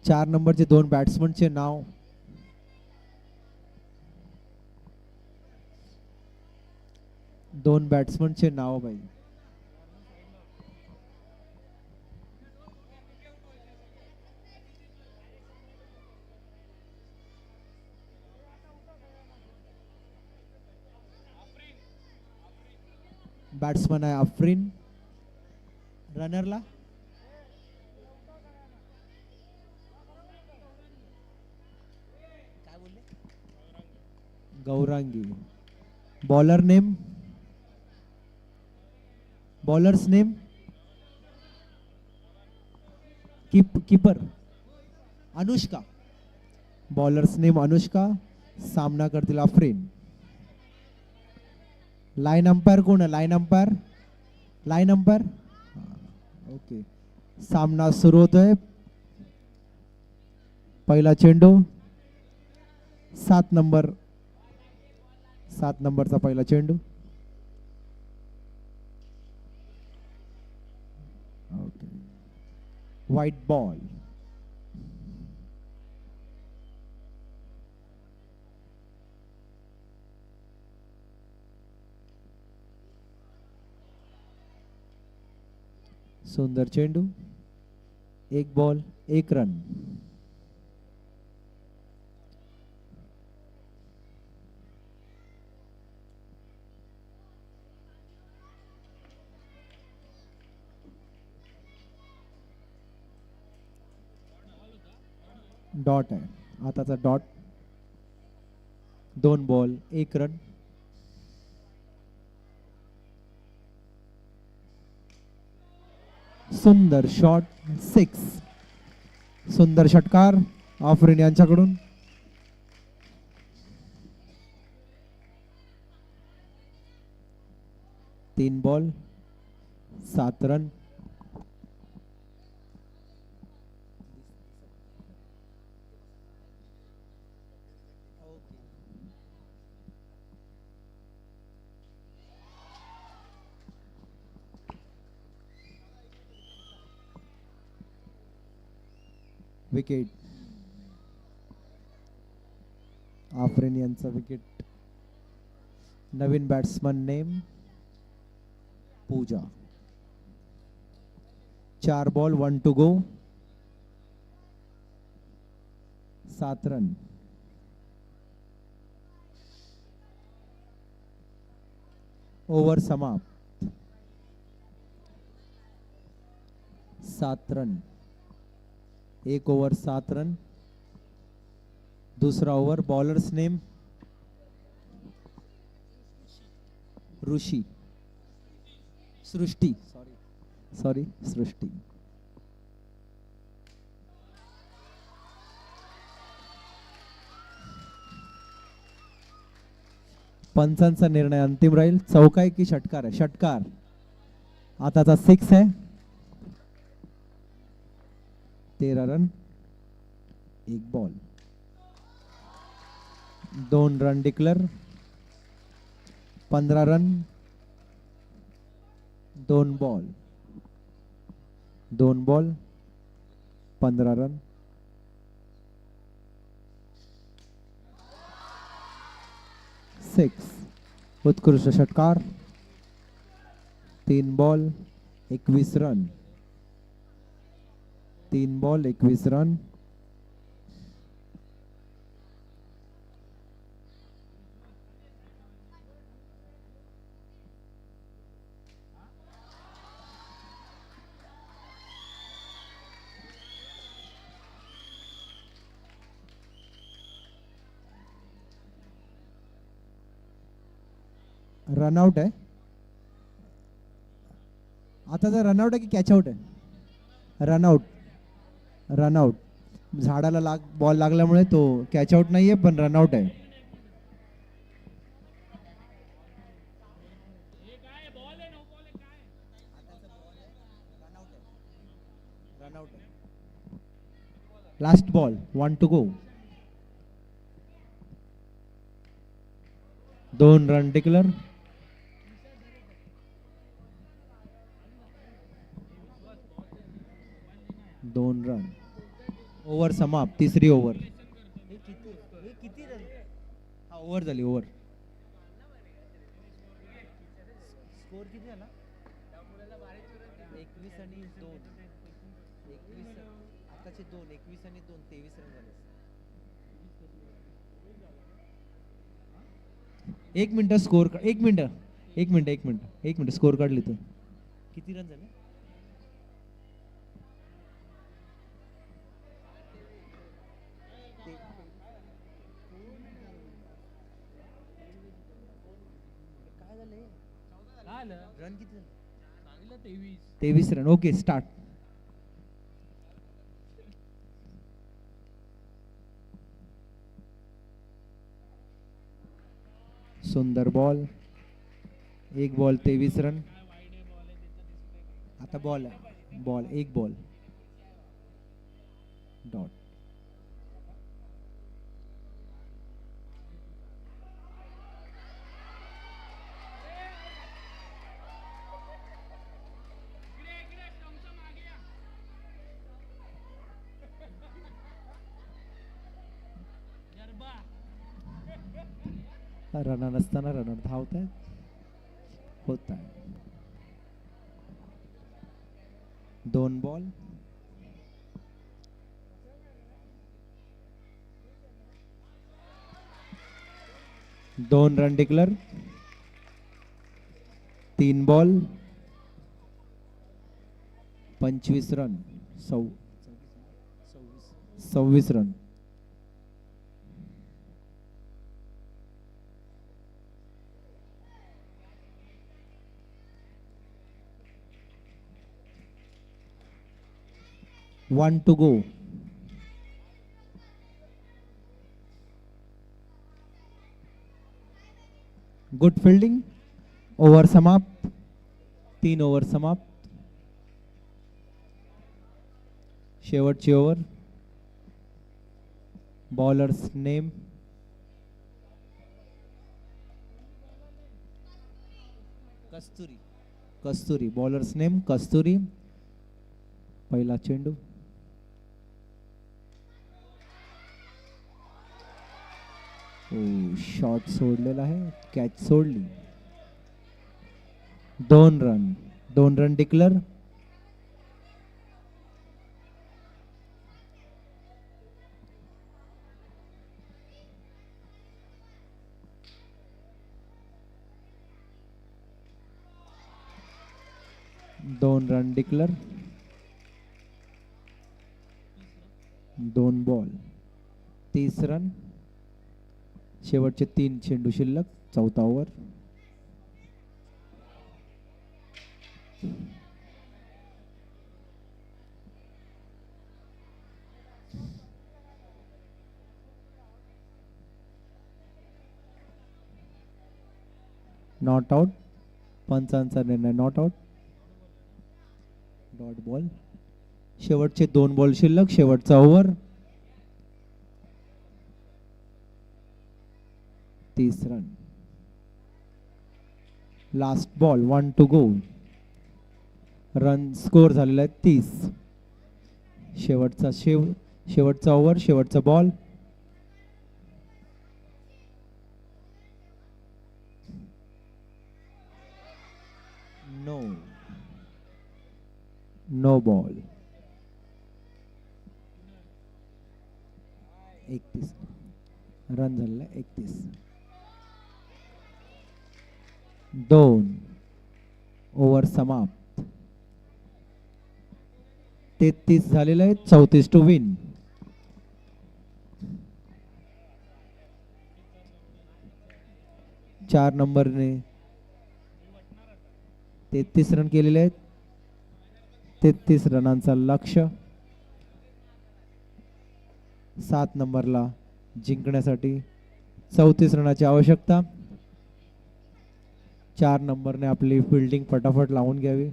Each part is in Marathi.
4 नंबरचे दोन बॅट्समनचे नाव. दोन बॅट्समनचे नाव बाई. बॅट्समन आहे अफरीन. रनरला Gaurangi. Bowler name. Bowlers name. Keeper Anushka. Bowlers name Anushka. सामना करतील अफरीन. लाईन अंपायर कोण आहे? Line umpire. Line umpire okay. सामना सुरू होतोय. पहिला चेंडू. 7 नंबरचा पहिला चेंडू. ओके. White ball. सुंदर चेंडू. 1 बॉल 1 रन. डॉट आहे आताचा डॉट. 2 ball 1 run. सुंदर शॉट 6. सुंदर षटकार अफरीन यांच्याकडून. तीन बॉल 7 रन. विकेट. अफरीन यांचा विकेट. नवीन batsman name Pooja. 4 ball 1 to go. 7 run. Over समाप्त. 7 रन. 1 over 7 run. दूसरा over. Bowlers name Rishi. Srishti sorry Srishti. पंचांचा निर्णय अंतिम राहील. चौका की षटकार आहे? षटकार. आताचा 6 आहे. 13 run 1 ball. 2 run declare. 15 run 2 ball. 2 ball 15 run. उत्कृष्ट षटकार. 3 ball 21 run. 3 ball 21 run. Run out आहे. आता जर रनआउट आहे की कॅच आउट आहे? रनआउट. रनआउट. झाडाला बॉल लागल्यामुळे तो कॅच आउट नाहीये पण रनआउट आहे. Last ball 1 to go. 2 run declare. 2 run. Over समाप्त, तिसरी ओव्हर. हा, ओव्हर झाली, ओव्हर. स्कोर किती झाला? 21 आणि 2. 21 आताचे 2, 21 आणि 2, 23 रन झाले. एक मिनिट स्कोर, एक मिनिट, एक मिनिट, एक मिनिट, एक मिनिट, स्कोर कार्ड लिहितो. किती रन झाले? काय झाले? रन किती झाले? 23 रन. Okay, start. सुंदर बॉल. एक बॉल 23 रन. आता बॉल, बॉल, एक बॉल, डॉट. रनर असताना रनर धावत आहेत, होत आहे. 2 ball, 2 run declare. 3 ball, 25 run. 26 run. One to go. Good fielding. Over समाप्त, 3 ओव्हर समाप्त. शेवटची over. Bowlers name. Kasturi. Kasturi. Bowlers name Kasturi. पहिला चेंडू. शॉट सोडलेला आहे, कॅच सोडली. 2 रन. 2 run declare. दोन रन डिक्लेअर. 2 ball, 30 run. शेवटचे 3 चेंडू शिल्लक, चौथा ओव्हर. Not out. पंचांचा निर्णय, नॉट आउट. Dot ball. शेवटचे 2 बॉल शिल्लक, शेवटचा over. 30 run. Last ball, 1 to go. Run score झालेला आहे 30. शेवटचा ओव्हर, शेवटचा ball. No, no ball. 31 run झालेला, 31. 2 ओव्हर समाप्त. 33 झालेलं आहे, 34 टू विन. चार नंबरने 33 रन केलेले आहेत. 33 रनांचा लक्ष्य. 7 नंबरला जिंकण्यासाठी 34 रनाची आवश्यकता. 4 नंबरने आपली फिल्डिंग फटाफट लावून घ्यावी.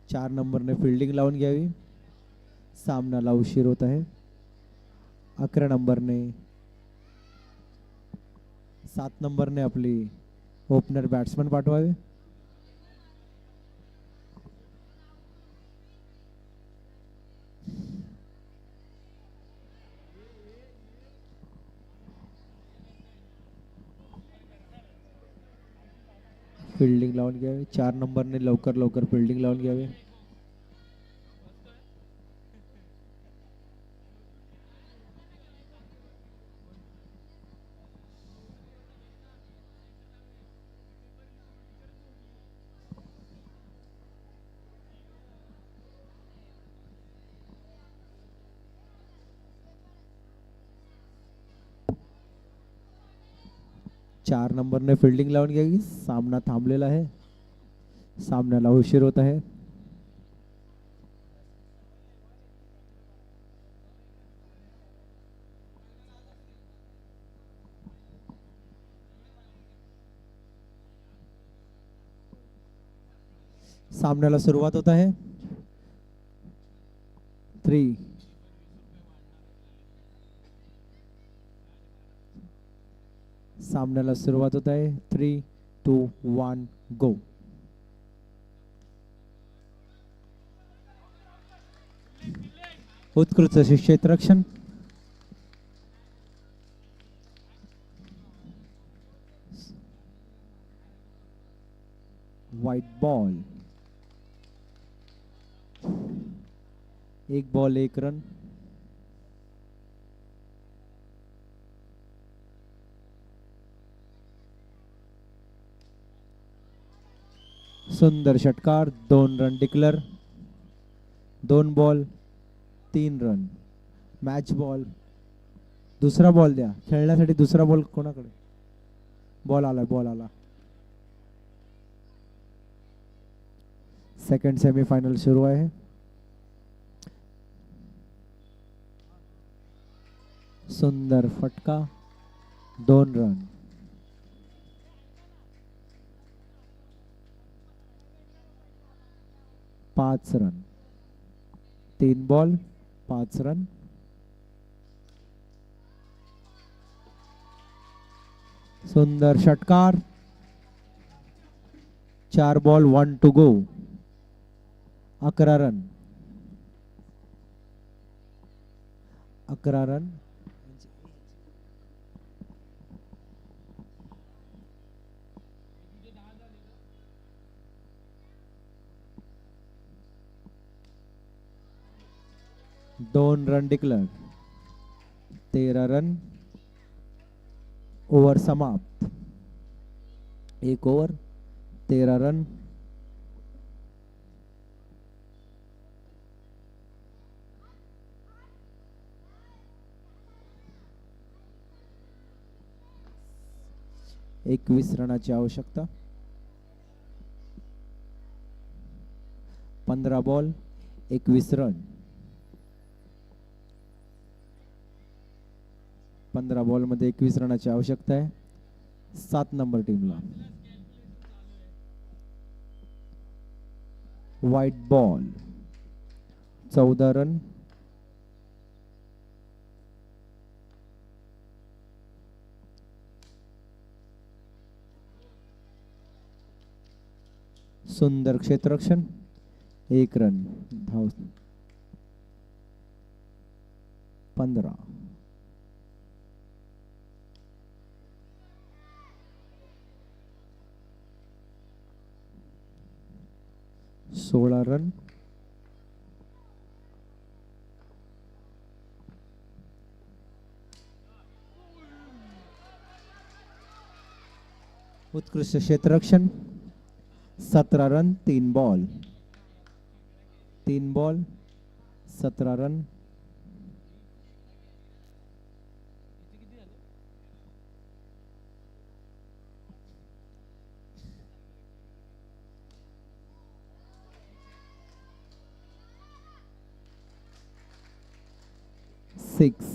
4 नंबरने फिल्डिंग लावून घ्यावी. सामनाला उशीर होत आहे. 11 नंबरने 7 नंबरने आपली ओपनर बॅट्समन पाठवावे. फिल्डिंग लावून घ्यावे. 4 नंबरने लवकर लवकर फिल्डिंग लावून घ्यावे. चार नंबरने फिल्डिंग लावून घ्यावी. सामना थांबलेला आहे. सामन्याला उशीर होत आहे. सामन्याला सुरुवात होत आहे. 3 सामन्याला सुरुवात होत आहे. 3, 2, 1 गो. उत्कृष्ट क्षेत्ररक्षण. White ball. 1 ball 1 run. सुंदर षटकार. 2 run declare. 2 ball 3 run. Match ball. दुसरा बॉल द्या खेळण्यासाठी. दुसरा बॉल कोणाकडे. बॉल आला. बॉल आला. सेकंड सेमीफायनल सुरू आहे. सुंदर फटका. 2 रन. 5 रन. 3 ball 5 run. सुंदर षटकार. 4 ball 1 to go. 11 run. 11 run. दोन रन डिक्लेअर. 13 रन. ओव्हर समाप्त. 1 ओव्हर 13 रन. एकवीस रनाची आवश्यकता. 15 बॉल 21 रन. 15 बॉल मध्ये 21 रनाची आवश्यकता आहे 7 नंबर टीमला. White ball. 14 रन. सुंदर क्षेत्ररक्षण. 1 रन. धाव 15. 16 रन. उत्कृष्ट क्षेत्ररक्षण. 17 run. 3 ball 17 run. Six.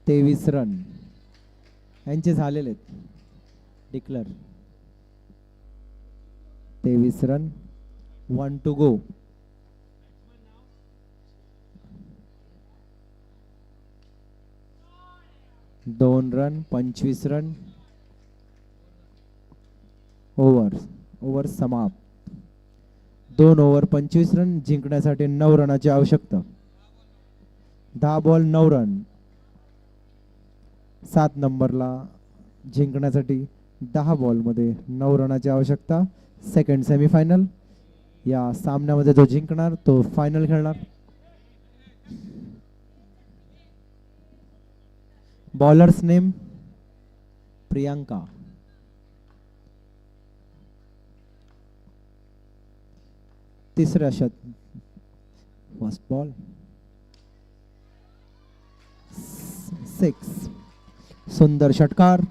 23 run यांचे झालेले आहेत डिक्लेअर. 23 रन. 1 to go. दोन रन, 25 रन. ओव्हर समाप्त. 2 ओव्हर 25 रन जिंकण्यासाठी 9 रनाची आवश्यकता. 10 बॉल 9 रन. 7 नंबरला जिंकण्यासाठी 10 बॉलमध्ये 9 रनाची आवश्यकता. Second semifinal. या सामन्यामध्ये जो जिंकणार तो फायनल खेळणार. Bowlers name Priyanka. तिसऱ्या फर्स्ट बॉल 6. सुंदर षटकार.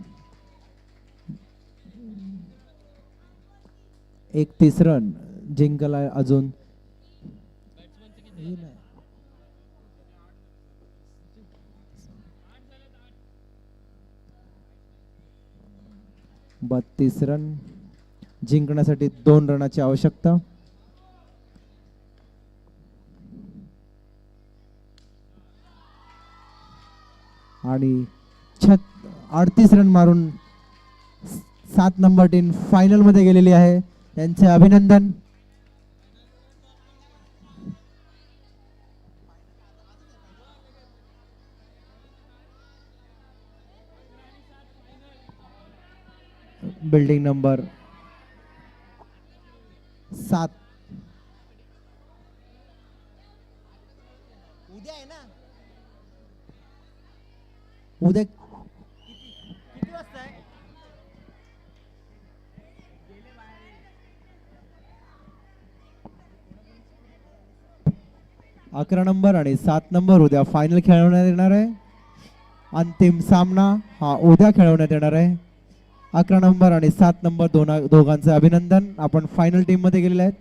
31 रन जिंकला अजून. 32 रन जिंकण्यासाठी 2 रनाची आवश्यकता. आणि 38 रन मारून 7 नंबर टीम फायनल मध्ये गेलेली आहे. त्यांचे अभिनंदन. Building number 7. उद्या आहे ना? उद्या किती वाजता आहे? 11 नंबर आणि 7 नंबर उद्या फायनल खेळवण्यात येणार आहे. अंतिम सामना हा उद्या खेळवण्यात येणार आहे. 11 नंबर आणि 7 नंबर दोघांचे अभिनंदन. आपण फायनल टीम मध्ये गेलेले आहेत.